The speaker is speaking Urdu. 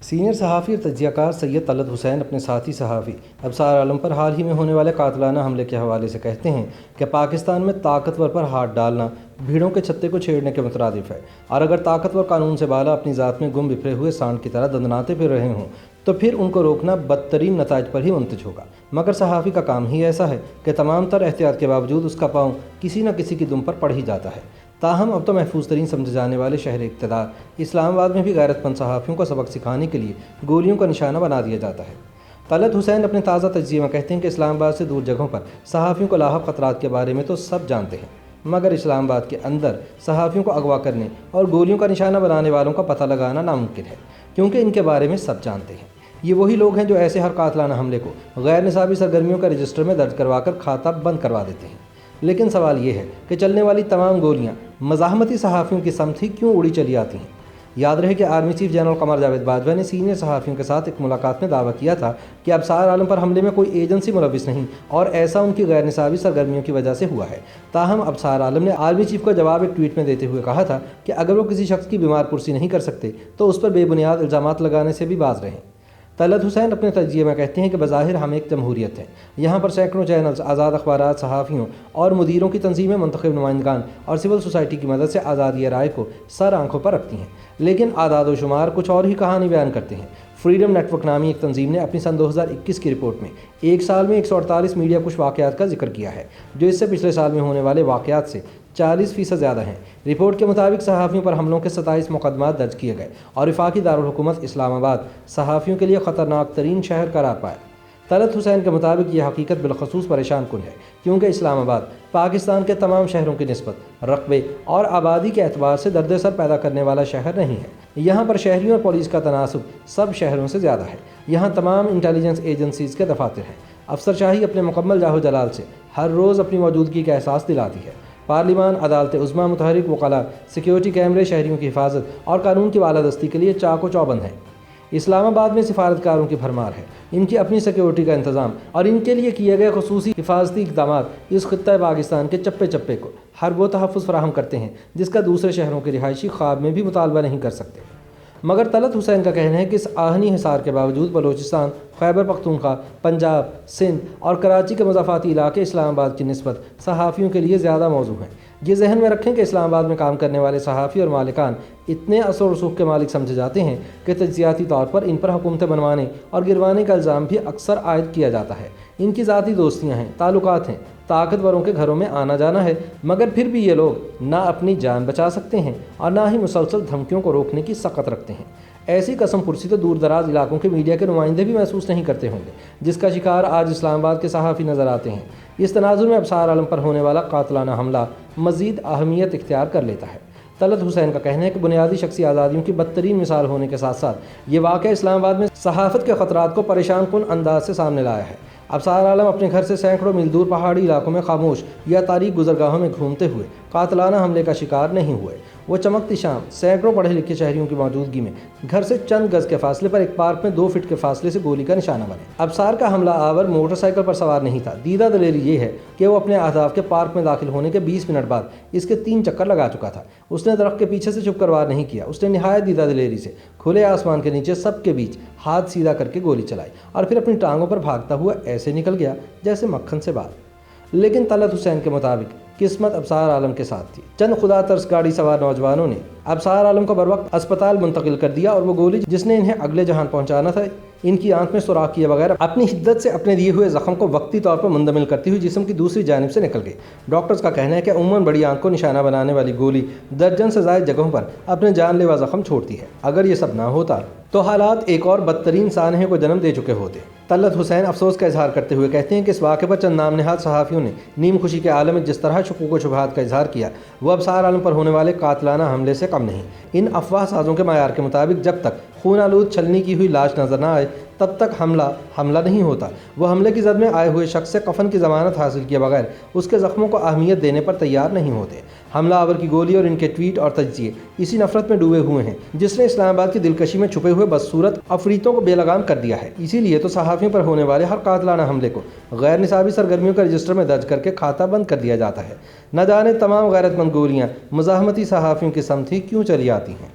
سینئر صحافی اور تجزیہ کار سید طلعت حسین اپنے ساتھی صحافی ابصار عالم پر حال ہی میں ہونے والے قاتلانہ حملے کے حوالے سے کہتے ہیں کہ پاکستان میں طاقتور پر ہاتھ ڈالنا بھیڑوں کے چھتے کو چھیڑنے کے مترادف ہے، اور اگر طاقتور قانون سے بالا اپنی ذات میں گم بکھرے ہوئے سانڈ کی طرح دندناتے پھر رہے ہوں تو پھر ان کو روکنا بدترین نتائج پر ہی منتج ہوگا۔ مگر صحافی کا کام ہی ایسا ہے کہ تمام تر احتیاط کے باوجود اس کا پاؤں کسی نہ کسی کی دم پر پڑ ہی جاتا ہے۔ تاہم اب تو محفوظ ترین سمجھے جانے والے شہر اقتدار اسلام آباد میں بھی غیرت مند صحافیوں کو سبق سکھانے کے لیے گولیوں کا نشانہ بنا دیا جاتا ہے۔ طلعت حسین اپنے تازہ تجزیے میں کہتے ہیں کہ اسلام آباد سے دور جگہوں پر صحافیوں کو لاحق خطرات کے بارے میں تو سب جانتے ہیں، مگر اسلام آباد کے اندر صحافیوں کو اغوا کرنے اور گولیوں کا نشانہ بنانے والوں کا پتہ لگانا ناممکن ہے، کیونکہ ان کے بارے میں سب جانتے ہیں۔ یہ وہی لوگ ہیں جو ایسے ہر قاتلانہ حملے کو غیر نصابی سرگرمیوں کا رجسٹر میں درج کروا کر کھاتہ بند کروا دیتے ہیں۔ لیکن سوال یہ ہے کہ چلنے والی تمام گولیاں مزاحمتی صحافیوں کی سمت ہی کیوں اڑی چلی آتی ہیں؟ یاد رہے کہ army chief general Qamar Javed Bajwa نے سینئر صحافیوں کے ساتھ ایک ملاقات میں دعویٰ کیا تھا کہ ابصار عالم پر حملے میں کوئی ایجنسی ملوث نہیں اور ایسا ان کی غیر نصابی سرگرمیوں کی وجہ سے ہوا ہے۔ تاہم ابصار عالم نے آرمی چیف کو جواب ایک ٹویٹ میں دیتے ہوئے کہا تھا کہ اگر وہ کسی شخص کی بیمار پرسی نہیں کر سکتے تو اس پر بے بنیاد الزامات لگانے سے بھی باز رہیں۔ طلعت حسین اپنے تجزیے میں کہتے ہیں کہ بظاہر ہم ایک جمہوریت ہیں، یہاں پر سینکڑوں چینلز، آزاد اخبارات، صحافیوں اور مدیروں کی تنظیمیں، منتخب نمائندگان اور سول سوسائٹی کی مدد سے آزادی رائے کو سر آنکھوں پر رکھتی ہیں، لیکن اعداد و شمار کچھ اور ہی کہانی بیان کرتے ہیں۔ فریڈم نیٹ ورک نامی ایک تنظیم نے اپنی سن 2021 کی رپورٹ میں ایک سال میں 148 میڈیا کش واقعات کا ذکر کیا ہے، جو اس سے پچھلے سال میں ہونے والے واقعات سے 40% زیادہ ہیں۔ رپورٹ کے مطابق صحافیوں پر حملوں کے 27 مقدمات درج کیے گئے اور وفاقی دارالحکومت اسلام آباد صحافیوں کے لیے خطرناک ترین شہر قرار پایا۔ طلعت حسین کے مطابق یہ حقیقت بالخصوص پریشان کن ہے، کیونکہ اسلام آباد پاکستان کے تمام شہروں کی نسبت رقبے اور آبادی کے اعتبار سے درد سر پیدا کرنے والا شہر نہیں ہے۔ یہاں پر شہریوں اور پولیس کا تناسب سب شہروں سے زیادہ ہے۔ یہاں تمام انٹیلیجنس ایجنسیز کے دفاتر ہیں۔ افسرشاہی اپنے مکمل جاہ و جلال سے ہر روز اپنی موجودگی کا احساس دلاتی ہے۔ پارلیمان، عدالت عظمیٰ، متحرک وکلاء، سیکیورٹی کیمرے شہریوں کی حفاظت اور قانون کی بالادستی کے لیے چاق و چوبند ہیں۔ اسلام آباد میں سفارتکاروں کی بھرمار ہے، ان کی اپنی سیکیورٹی کا انتظام اور ان کے لیے کیے گئے خصوصی حفاظتی اقدامات اس خطہ پاکستان کے چپے چپے کو ہر وہ تحفظ فراہم کرتے ہیں جس کا دوسرے شہروں کے رہائشی خواب میں بھی مطالبہ نہیں کر سکتے۔ مگر طلعت حسین کا کہنا ہے کہ اس آہنی حصار کے باوجود بلوچستان، خیبر پختونخوا، پنجاب، سندھ اور کراچی کے مضافاتی علاقے اسلام آباد کی نسبت صحافیوں کے لیے زیادہ موزوں ہیں۔ یہ ذہن میں رکھیں کہ اسلام آباد میں کام کرنے والے صحافی اور مالکان اتنے اثر و رسوخ کے مالک سمجھے جاتے ہیں کہ تجزیاتی طور پر ان پر حکومتیں بنوانے اور گروانے کا الزام بھی اکثر عائد کیا جاتا ہے۔ ان کی ذاتی دوستیاں ہیں، تعلقات ہیں، طاقتوروں کے گھروں میں آنا جانا ہے، مگر پھر بھی یہ لوگ نہ اپنی جان بچا سکتے ہیں اور نہ ہی مسلسل دھمکیوں کو روکنے کی سخت رکھتے ہیں۔ ایسی قسم پرسی تو دور دراز علاقوں کے میڈیا کے نمائندے بھی محسوس نہیں کرتے ہوں گے، جس کا شکار آج اسلام آباد کے صحافی نظر آتے ہیں۔ اس تناظر میں ابصار عالم پر ہونے والا قاتلانہ حملہ مزید اہمیت اختیار کر لیتا ہے۔ طلعت حسین کا کہنا ہے کہ بنیادی شخصی آزادیوں کی بدترین مثال ہونے کے ساتھ ساتھ یہ واقعہ اسلام آباد میں صحافت کے خطرات کو پریشان کن انداز سے سامنے لایا ہے۔ ابصار عالم اپنے گھر سے سینکڑوں میل دور پہاڑی علاقوں میں خاموش یا تاریک گزرگاہوں میں گھومتے ہوئے قاتلانہ حملے کا شکار نہیں ہوئے۔ وہ چمکتی شام سینکڑوں پڑھے لکھے شہریوں کی موجودگی میں گھر سے چند گز کے فاصلے پر ایک پارک میں 2 فٹ کے فاصلے سے گولی کا نشانہ بنے۔ ابصار کا حملہ آور موٹر سائیکل پر سوار نہیں تھا۔ دیدہ دلیری یہ ہے کہ وہ اپنے اہداف کے پارک میں داخل ہونے کے 20 منٹ بعد اس کے 3 چکر لگا چکا تھا۔ اس نے درخت کے پیچھے سے چھپ کر وار نہیں کیا، اس نے نہایت دیدہ دلیری سے کھلے آسمان کے نیچے سب کے بیچ ہاتھ سیدھا کر کے گولی چلائی اور پھر اپنی ٹانگوں پر بھاگتا ہوا ایسے نکل گیا جیسے مکھن سے بال۔ لیکن طلعت حسین کے مطابق قسمت ابصار عالم کے ساتھ تھی۔ چند خدا ترس گاڑی سوار نوجوانوں نے ابصار عالم کو بروقت اسپتال منتقل کر دیا اور وہ گولی جس نے انہیں اگلے جہان پہنچانا تھا ان کی آنکھ میں سوراخ کیے بغیر اپنی حدت سے اپنے دیے ہوئے زخم کو وقتی طور پر مندمل کرتی ہوئی جسم کی دوسری جانب سے نکل گئی۔ ڈاکٹرز کا کہنا ہے کہ عموماً بڑی آنکھ کو نشانہ بنانے والی گولی درجن سے زائد جگہوں پر اپنے جان لیوا زخم چھوڑتی ہے۔ اگر یہ سب نہ ہوتا تو حالات ایک اور بدترین سانحے کو جنم دے چکے ہوتے۔ طلعت حسین افسوس کا اظہار کرتے ہوئے کہتے ہیں کہ اس واقعے پر چند نام نہاد صحافیوں نے نیم خوشی کے عالم میں جس طرح شکوک و شبہات کا اظہار کیا وہ ابصار عالم پر ہونے والے قاتلانہ حملے سے کم نہیں۔ ان افواہ سازوں کے معیار کے مطابق جب تک خون آلود چھلنی کی ہوئی لاش نظر نہ آئے تب تک حملہ نہیں ہوتا۔ وہ حملے کی زد میں آئے ہوئے شخص سے کفن کی ضمانت حاصل کیے بغیر اس کے زخموں کو اہمیت دینے پر تیار نہیں ہوتے۔ حملہ آور کی گولی اور ان کے ٹویٹ اور تجزیے اسی نفرت میں ڈوبے ہوئے ہیں جس نے اسلام آباد کی دلکشی میں چھپے ہوئے بدصورت افریتوں کو بے لگام کر دیا ہے۔ اسی لیے تو صحافیوں پر ہونے والے ہر قاتلانہ حملے کو غیر نصابی سرگرمیوں کا رجسٹر میں درج کر کے کھاتہ بند کر دیا جاتا ہے۔ نہ جانے تمام غیرت مند گولیاں مزاحمتی صحافیوں کی سمت ہی کیوں چلی آتی ہیں۔